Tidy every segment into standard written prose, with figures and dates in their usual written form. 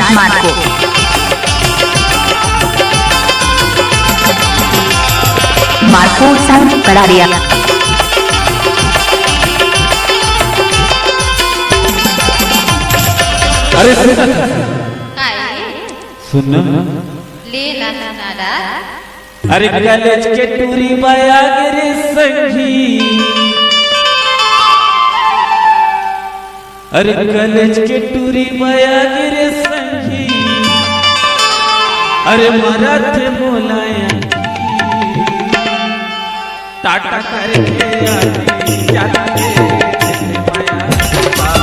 राजमार्ग को। Marco sound Kadariya. अरे सुन ले नादा। अरे कॉलेज के टूरी बाया गिरे संगी, अरे कॉलेज के टूरी बाया गिरे संगी, अरे मारा थे बोलाया टाटा करके आती जाती माया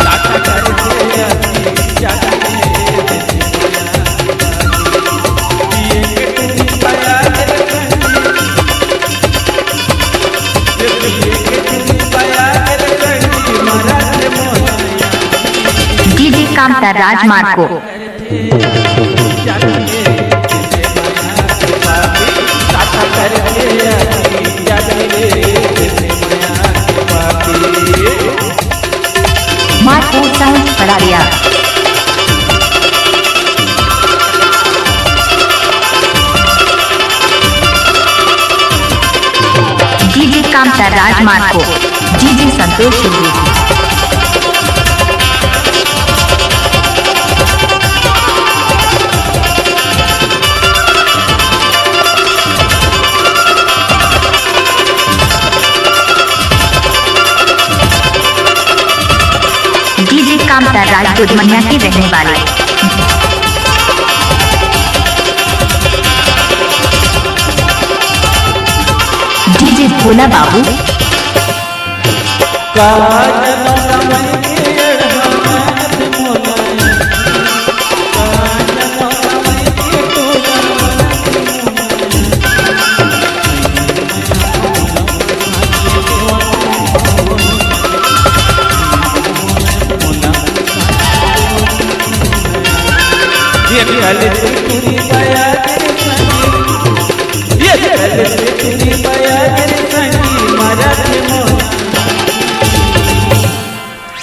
टाटा करके आती जाती कामता राजमार्ग को। Marco sound Kadariya. DJ Kamta राजमार्ग को। डीजे संतोष सिंह। कामता राजपूत मनिया के रहने वाले। डीजे भोला बाबू।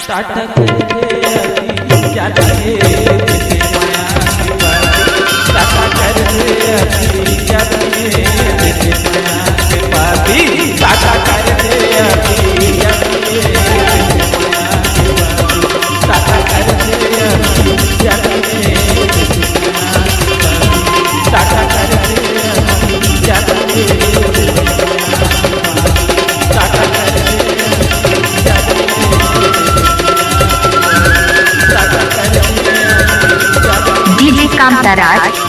टाटा करके आती जाती टाटा करके आती जाती टाटा करके आती जाती टाटा करके आती जाती टाटा करके आती जाती टाटा कामता राज।